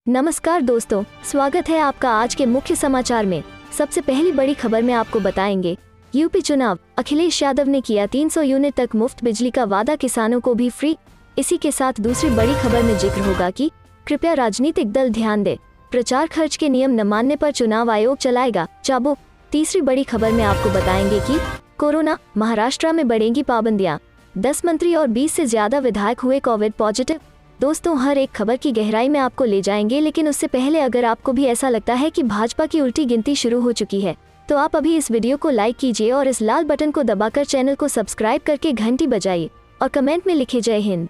नमस्कार दोस्तों, स्वागत है आपका आज के मुख्य समाचार में। सबसे पहली बड़ी खबर में आपको बताएंगे यूपी चुनाव, अखिलेश यादव ने किया 300 यूनिट तक मुफ्त बिजली का वादा, किसानों को भी फ्री। इसी के साथ दूसरी बड़ी खबर में जिक्र होगा कि कृपया राजनीतिक दल ध्यान दे, प्रचार खर्च के नियम न मानने पर चुनाव आयोग चलाएगा चाबुक। तीसरी बड़ी खबर में आपको बताएंगे कि कोरोना, महाराष्ट्र में बढ़ेंगी पाबंदियां, 10 मंत्री और 20 से ज्यादा विधायक हुए कोविड पॉजिटिव। दोस्तों, हर एक खबर की गहराई में आपको ले जाएंगे, लेकिन उससे पहले अगर आपको भी ऐसा लगता है कि भाजपा की उल्टी गिनती शुरू हो चुकी है तो आप अभी इस वीडियो को लाइक कीजिए और इस लाल बटन को दबाकर चैनल को सब्सक्राइब करके घंटी बजाइए और कमेंट में लिखे जय हिंद।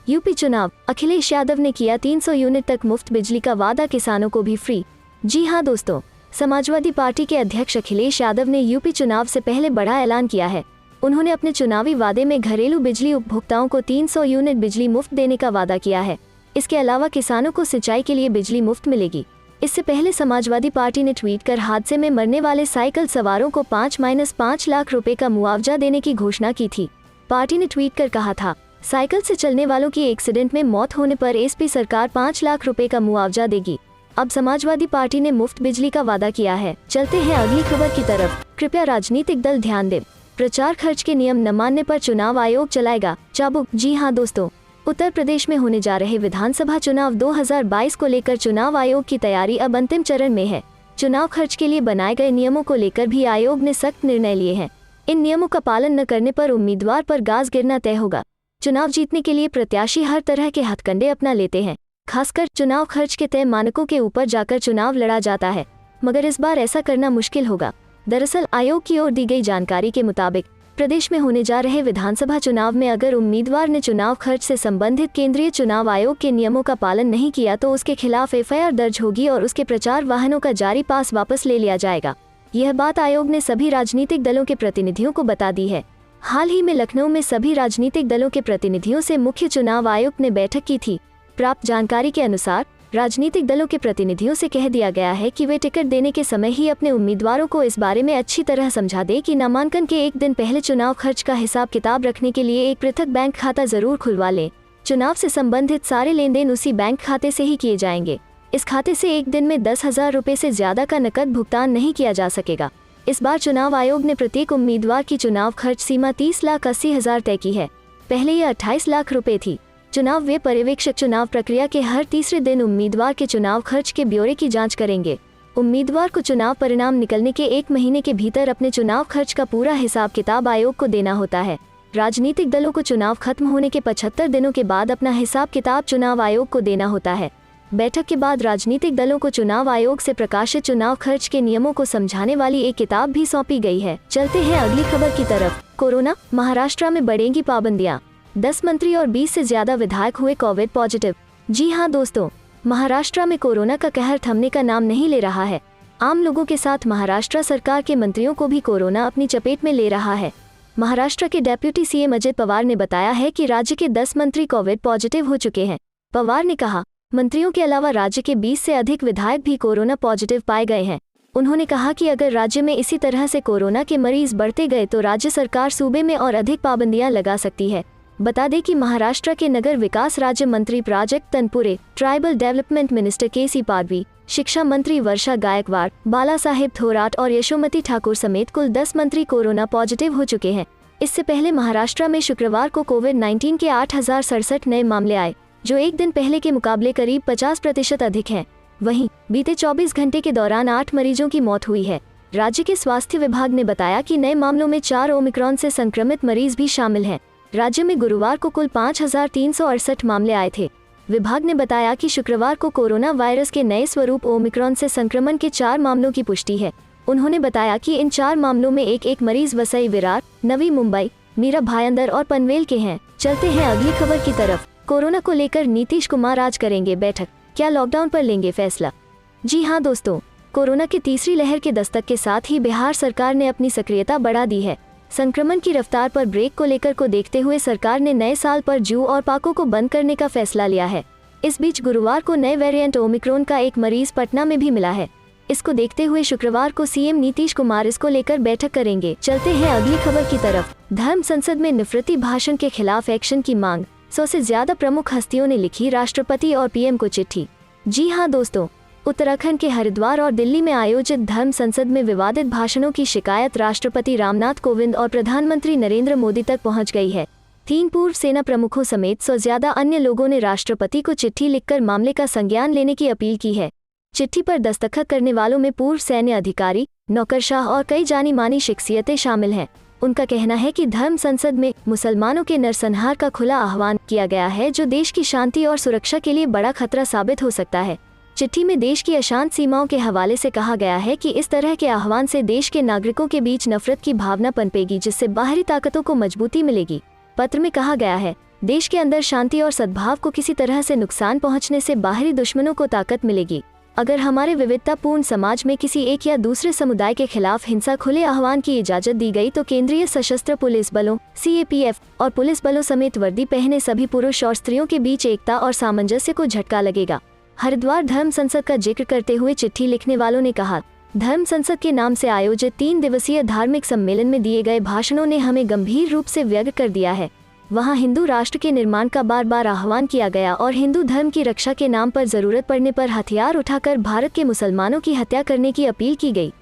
यूपी चुनाव, अखिलेश यादव ने किया 300 यूनिट तक मुफ्त बिजली का वादा, किसानों को भी फ्री। जी हाँ दोस्तों, समाजवादी पार्टी के अध्यक्ष अखिलेश यादव ने यूपी चुनाव से पहले बड़ा ऐलान किया है। उन्होंने अपने चुनावी वादे में घरेलू बिजली उपभोक्ताओं को 300 यूनिट बिजली मुफ्त देने का वादा किया है। इसके अलावा किसानों को सिंचाई के लिए बिजली मुफ्त मिलेगी। इससे पहले समाजवादी पार्टी ने ट्वीट कर हादसे में मरने वाले साइकिल सवारों को 5 लाख रुपए का मुआवजा देने की घोषणा की थी। पार्टी ने ट्वीट कर कहा था, साइकिल से चलने वालों की एक्सीडेंट में मौत होने पर एसपी सरकार 5 लाख रुपए का मुआवजा देगी। अब समाजवादी पार्टी ने मुफ्त बिजली का वादा किया है। चलते हैं अगली खबर की तरफ। कृपया राजनीतिक दल ध्यान दें, प्रचार खर्च के नियम न मानने पर चुनाव आयोग चलाएगा चाबुक। जी हाँ दोस्तों, उत्तर प्रदेश में होने जा रहे विधानसभा चुनाव 2022 को लेकर चुनाव आयोग की तैयारी अब अंतिम चरण में है। चुनाव खर्च के लिए बनाए गए नियमों को लेकर भी आयोग ने सख्त निर्णय लिए हैं। इन नियमों का पालन न करने पर उम्मीदवार पर गाज गिरना तय होगा। चुनाव जीतने के लिए प्रत्याशी हर तरह के हथकंडे अपना लेते हैं, खासकर चुनाव खर्च के तय मानकों के ऊपर जाकर चुनाव लड़ा जाता है, मगर इस बार ऐसा करना मुश्किल होगा। दरअसल आयोग की ओर दी गई जानकारी के मुताबिक प्रदेश में होने जा रहे विधानसभा चुनाव में अगर उम्मीदवार ने चुनाव खर्च से संबंधित केंद्रीय चुनाव आयोग के नियमों का पालन नहीं किया तो उसके खिलाफ एफआईआर दर्ज होगी और उसके प्रचार वाहनों का जारी पास वापस ले लिया जाएगा। यह बात आयोग ने सभी राजनीतिक दलों के प्रतिनिधियों को बता दी है। हाल ही में लखनऊ में सभी राजनीतिक दलों के प्रतिनिधियों से मुख्य चुनाव आयुक्त ने बैठक की थी। प्राप्त जानकारी के अनुसार राजनीतिक दलों के प्रतिनिधियों से कह दिया गया है कि वे टिकट देने के समय ही अपने उम्मीदवारों को इस बारे में अच्छी तरह समझा दें कि नामांकन के एक दिन पहले चुनाव खर्च का हिसाब किताब रखने के लिए एक पृथक बैंक खाता जरूर खुलवा लें। चुनाव से संबंधित सारे लेन देन उसी बैंक खाते से ही किए जाएंगे। इस खाते से एक दिन में 10,000 रुपये से ज्यादा का नकद भुगतान नहीं किया जा सकेगा। इस बार चुनाव आयोग ने प्रत्येक उम्मीदवार की चुनाव खर्च सीमा 30,80,000 तय की है। पहले यह 28 लाख रुपए थी। चुनाव व्यय पर्यवेक्षक चुनाव प्रक्रिया के हर तीसरे दिन उम्मीदवार के चुनाव खर्च के ब्यौरे की जांच करेंगे। उम्मीदवार को चुनाव परिणाम निकलने के 1 महीने के भीतर अपने चुनाव खर्च का पूरा हिसाब किताब आयोग को देना होता है। राजनीतिक दलों को चुनाव खत्म होने के 75 दिनों के बाद अपना हिसाब किताब चुनाव आयोग को देना होता है। बैठक के बाद राजनीतिक दलों को चुनाव आयोग से प्रकाशित चुनाव खर्च के नियमों को समझाने वाली एक किताब भी सौंपी गई है। चलते हैं अगली खबर की तरफ। कोरोना, महाराष्ट्र में बढ़ेंगी पाबंदियां, 10 मंत्री और 20 से ज्यादा विधायक हुए कोविड पॉजिटिव। जी हाँ दोस्तों, महाराष्ट्र में कोरोना का कहर थमने का नाम नहीं ले रहा है। आम लोगों के साथ महाराष्ट्र सरकार के मंत्रियों को भी कोरोना अपनी चपेट में ले रहा है। महाराष्ट्र के डेप्यूटी सीएम अजित पवार ने बताया है कि राज्य के 10 मंत्री कोविड पॉजिटिव हो चुके हैं। पवार ने कहा, मंत्रियों के अलावा राज्य के 20 से अधिक विधायक भी कोरोना पॉजिटिव पाए गए हैं। उन्होंने कहा कि अगर राज्य में इसी तरह से कोरोना के मरीज बढ़ते गए तो राज्य सरकार सूबे में और अधिक पाबंदियां लगा सकती है। बता दें कि महाराष्ट्र के नगर विकास राज्य मंत्री Prajakt Tanpure, tribal development minister केसी पाडवी, शिक्षा मंत्री वर्षा गायकवाड़, बाला साहेब थोराट और यशोमती ठाकुर समेत कुल 10 मंत्री कोरोना पॉजिटिव हो चुके हैं। इससे पहले महाराष्ट्र में शुक्रवार को कोविड-19 के 8,067 नए मामले आए, जो एक दिन पहले के मुकाबले करीब 50% अधिक हैं। वहीं बीते 24 घंटे के दौरान 8 मरीजों की मौत हुई है। राज्य के स्वास्थ्य विभाग ने बताया कि नए मामलों में 4 ओमिक्रॉन से संक्रमित मरीज भी शामिल हैं। राज्य में गुरुवार को कुल 5,368 मामले आए थे। विभाग ने बताया कि शुक्रवार को कोरोना वायरस के नए स्वरूप ओमिक्रॉन से संक्रमण के 4 मामलों की पुष्टि है। उन्होंने बताया कि इन 4 मामलों में एक मरीज वसई विरार, नवी मुंबई, मीरा भायंदर और पनवेल के हैं। चलते हैं अगली खबर की तरफ। कोरोना को लेकर नीतीश कुमार आज करेंगे बैठक, क्या लॉकडाउन पर लेंगे फैसला? जी हाँ दोस्तों, कोरोना की तीसरी लहर के दस्तक के साथ ही बिहार सरकार ने अपनी सक्रियता बढ़ा दी है। संक्रमण की रफ्तार पर ब्रेक को लेकर को देखते हुए सरकार ने नए साल पर जू और पाको को बंद करने का फैसला लिया है। इस बीच गुरुवार को नए वेरिएंट ओमिक्रॉन का एक मरीज पटना में भी मिला है। इसको देखते हुए शुक्रवार को सीएम नीतीश कुमार इसको लेकर बैठक करेंगे। चलते हैं अगली खबर की तरफ। धर्म संसद में नफरती भाषण के खिलाफ एक्शन की मांग, 100 से ज्यादा प्रमुख हस्तियों ने लिखी राष्ट्रपति और पीएम को चिट्ठी। जी हाँ दोस्तों, उत्तराखंड के हरिद्वार और दिल्ली में आयोजित धर्म संसद में विवादित भाषणों की शिकायत राष्ट्रपति रामनाथ कोविंद और प्रधानमंत्री नरेंद्र मोदी तक पहुंच गई है। 3 पूर्व सेना प्रमुखों समेत 100 से ज्यादा अन्य लोगों ने राष्ट्रपति को चिट्ठी लिखकर मामले का संज्ञान लेने की अपील की है। चिट्ठी पर दस्तखत करने वालों में पूर्व सैन्य अधिकारी, नौकरशाह और कई जानी मानी शख्सियतें शामिल हैं। उनका कहना है कि धर्म संसद में मुसलमानों के नरसंहार का खुला आह्वान किया गया है, जो देश की शांति और सुरक्षा के लिए बड़ा खतरा साबित हो सकता है। चिट्ठी में देश की अशांत सीमाओं के हवाले से कहा गया है कि इस तरह के आह्वान से देश के नागरिकों के बीच नफरत की भावना पनपेगी, जिससे बाहरी ताकतों को मजबूती मिलेगी। पत्र में कहा गया है, देश के अंदर शांति और सद्भाव को किसी तरह से नुकसान पहुंचने से बाहरी दुश्मनों को ताकत मिलेगी। अगर हमारे विविधतापूर्ण समाज में किसी एक या दूसरे समुदाय के खिलाफ हिंसा खुले आह्वान की इजाजत दी गई तो केंद्रीय सशस्त्र पुलिस बलों CAPF और पुलिस बलों समेत वर्दी पहने सभी पुरुष और स्त्रियों के बीच एकता और सामंजस्य को झटका लगेगा। हरिद्वार धर्म संसद का जिक्र करते हुए चिट्ठी लिखने वालों ने कहा, धर्म संसद के नाम से आयोजित 3 दिवसीय धार्मिक सम्मेलन में दिए गए भाषणों ने हमें गंभीर रूप से व्यग्र कर दिया है। वहां हिंदू राष्ट्र के निर्माण का बार बार आह्वान किया गया और हिंदू धर्म की रक्षा के नाम पर जरूरत पड़ने पर हथियार उठाकर भारत के मुसलमानों की हत्या करने की अपील की गई।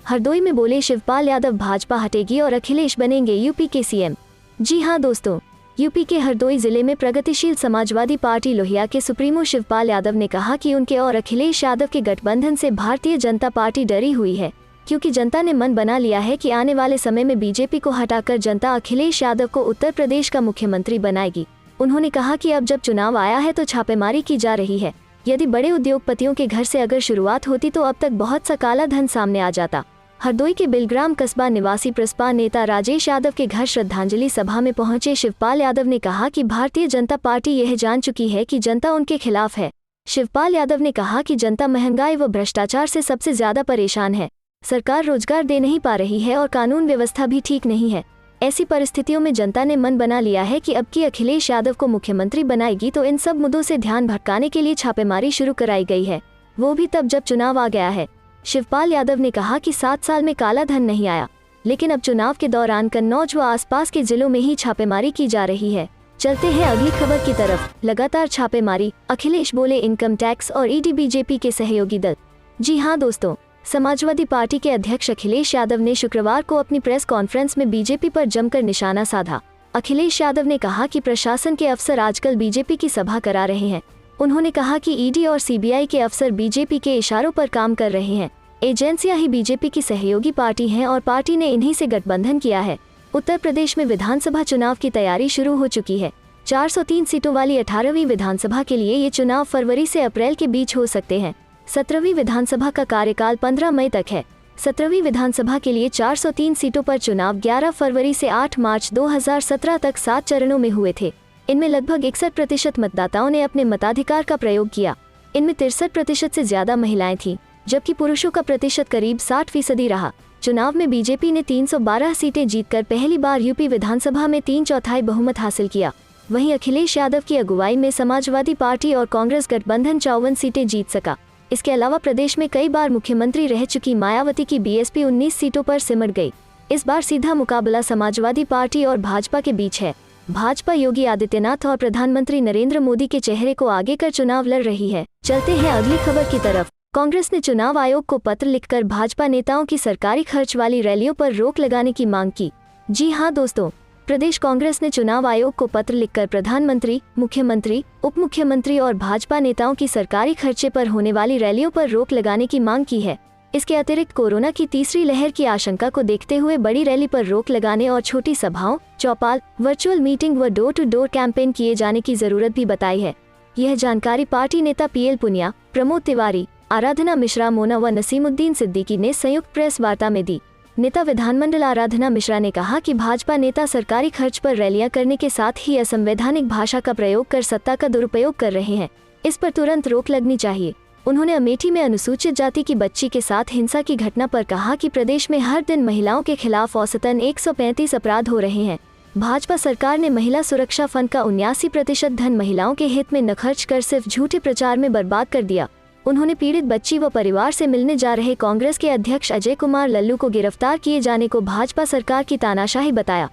हरदोई में बोले शिवपाल यादव, भाजपा हटेगी और अखिलेश बनेंगे यूपी के CM। जी हाँ दोस्तों, यूपी के हरदोई जिले में प्रगतिशील समाजवादी पार्टी लोहिया के सुप्रीमो शिवपाल यादव ने कहा कि उनके और अखिलेश यादव के गठबंधन से भारतीय जनता पार्टी डरी हुई है, क्योंकि जनता ने मन बना लिया है कि आने वाले समय में बीजेपी को हटाकर जनता अखिलेश यादव को उत्तर प्रदेश का मुख्यमंत्री बनाएगी। उन्होंने कहा कि अब जब चुनाव आया है तो छापेमारी की जा रही है। यदि बड़े उद्योगपतियों के घर से अगर शुरुआत होती तो अब तक बहुत सा काला धन सामने आ जाता। हरदोई के बिलग्राम कस्बा निवासी प्रसपा नेता राजेश यादव के घर श्रद्धांजलि सभा में पहुंचे शिवपाल यादव ने कहा कि भारतीय जनता पार्टी यह जान चुकी है कि जनता उनके खिलाफ है। शिवपाल यादव ने कहा कि जनता महंगाई व भ्रष्टाचार से सबसे ज्यादा परेशान है। सरकार रोजगार दे नहीं पा रही है और कानून व्यवस्था भी ठीक नहीं है। ऐसी परिस्थितियों में जनता ने मन बना लिया है कि अब की अखिलेश यादव को मुख्यमंत्री बनाएगी, तो इन सब मुद्दों से ध्यान भटकाने के लिए छापेमारी शुरू कराई गई है, वो भी तब जब चुनाव आ गया है। शिवपाल यादव ने कहा कि 7 साल में काला धन नहीं आया, लेकिन अब चुनाव के दौरान कन्नौज व आसपास के जिलों में ही छापेमारी की जा रही है। चलते हैं अगली खबर की तरफ। लगातार छापेमारी, अखिलेश बोले इनकम टैक्स और ED बीजेपी के सहयोगी दल। जी हाँ दोस्तों, समाजवादी पार्टी के अध्यक्ष अखिलेश यादव ने शुक्रवार को अपनी प्रेस कॉन्फ्रेंस में बीजेपी पर जमकर निशाना साधा। अखिलेश यादव ने कहा कि प्रशासन के अफसर आजकल बीजेपी की सभा करा रहे हैं। उन्होंने कहा कि ED और CBI के अफसर बीजेपी के इशारों पर काम कर रहे हैं। एजेंसियां ही बीजेपी की सहयोगी पार्टी हैं और पार्टी ने इन्हीं से गठबंधन किया है। उत्तर प्रदेश में विधानसभा चुनाव की तैयारी शुरू हो चुकी है। 403 सीटों वाली 18वीं विधानसभा के लिए ये चुनाव फरवरी से अप्रैल के बीच हो सकते हैं। 17वीं विधानसभा का कार्यकाल 15 मई तक है। 17वीं विधानसभा के लिए 403 सीटों पर चुनाव 11 फरवरी से 8 मार्च 2017 तक 7 चरणों में हुए थे। इनमें लगभग 61% मतदाताओं ने अपने मताधिकार का प्रयोग किया। इनमें 63% से ज्यादा महिलाएं थीं, जबकि पुरुषों का प्रतिशत करीब 60% रहा। चुनाव में बीजेपी ने 312 सीटें जीतकर पहली बार यूपी विधानसभा में 3/4 बहुमत हासिल किया। वहीं अखिलेश यादव की अगुवाई में समाजवादी पार्टी और कांग्रेस गठबंधन 54 सीटें जीत सका। इसके अलावा प्रदेश में कई बार मुख्यमंत्री रह चुकी मायावती की BSP 19 सीटों पर सिमट गई। इस बार सीधा मुकाबला समाजवादी पार्टी और भाजपा के बीच है। भाजपा योगी आदित्यनाथ और प्रधानमंत्री नरेंद्र मोदी के चेहरे को आगे कर चुनाव लड़ रही है। चलते हैं अगली खबर की तरफ। कांग्रेस ने चुनाव आयोग को पत्र लिखकर भाजपा नेताओं की सरकारी खर्च वाली रैलियों पर रोक लगाने की मांग की। जी हाँ दोस्तों, प्रदेश कांग्रेस ने चुनाव आयोग को पत्र लिखकर प्रधानमंत्री, मुख्यमंत्री, उप मुख्यमंत्री और भाजपा नेताओं की सरकारी खर्चे पर होने वाली रैलियों पर रोक लगाने की मांग की है। इसके अतिरिक्त कोरोना की तीसरी लहर की आशंका को देखते हुए बड़ी रैली पर रोक लगाने और छोटी सभाओं, चौपाल, वर्चुअल मीटिंग व डोर टू डोर कैंपेन किए जाने की जरूरत भी बताई है। यह जानकारी पार्टी नेता PL पुनिया, प्रमोद तिवारी, आराधना मिश्रा मोना व नसीमुद्दीन सिद्दीकी ने संयुक्त प्रेस वार्ता में दी। नेता विधानमंडल आराधना मिश्रा ने कहा कि भाजपा नेता सरकारी खर्च पर रैलियां करने के साथ ही असंवैधानिक भाषा का प्रयोग कर सत्ता का दुरुपयोग कर रहे हैं। इस पर तुरंत रोक लगनी चाहिए। उन्होंने अमेठी में अनुसूचित जाति की बच्ची के साथ हिंसा की घटना पर कहा कि प्रदेश में हर दिन महिलाओं के खिलाफ औसतन 135 अपराध हो रहे हैं। भाजपा सरकार ने महिला सुरक्षा फंड का 79% धन महिलाओं के हित में न खर्च कर सिर्फ झूठे प्रचार में बर्बाद कर दिया। उन्होंने पीड़ित बच्ची व परिवार से मिलने जा रहे कांग्रेस के अध्यक्ष अजय कुमार लल्लू को गिरफ्तार किए जाने को भाजपा सरकार की तानाशाही बताया।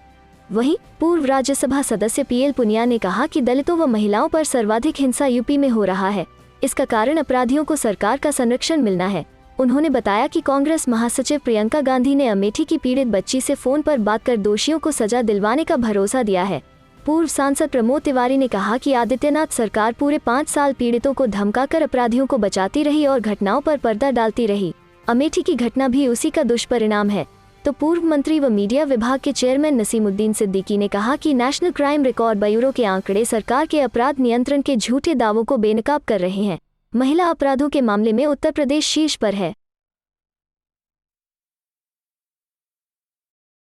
वहीं पूर्व राज्यसभा सदस्य पीएल पुनिया ने कहा कि दलितों व महिलाओं पर सर्वाधिक हिंसा यूपी में हो रहा है। इसका कारण अपराधियों को सरकार का संरक्षण मिलना है। उन्होंने बताया कि कांग्रेस महासचिव प्रियंका गांधी ने अमेठी की पीड़ित बच्ची से फोन पर बात कर दोषियों को सजा दिलवाने का भरोसा दिया है। पूर्व सांसद प्रमोद तिवारी ने कहा कि आदित्यनाथ सरकार पूरे 5 साल पीड़ितों को धमकाकर अपराधियों को बचाती रही और घटनाओं पर पर्दा डालती रही। अमेठी की घटना भी उसी का दुष्परिणाम है। तो पूर्व मंत्री व मीडिया विभाग के चेयरमैन नसीमुद्दीन सिद्दीकी ने कहा कि नेशनल क्राइम रिकॉर्ड ब्यूरो के आंकड़े सरकार के अपराध नियंत्रण के झूठे दावों को बेनकाब कर रहे हैं। महिला अपराधों के मामले में उत्तर प्रदेश शीर्ष पर है।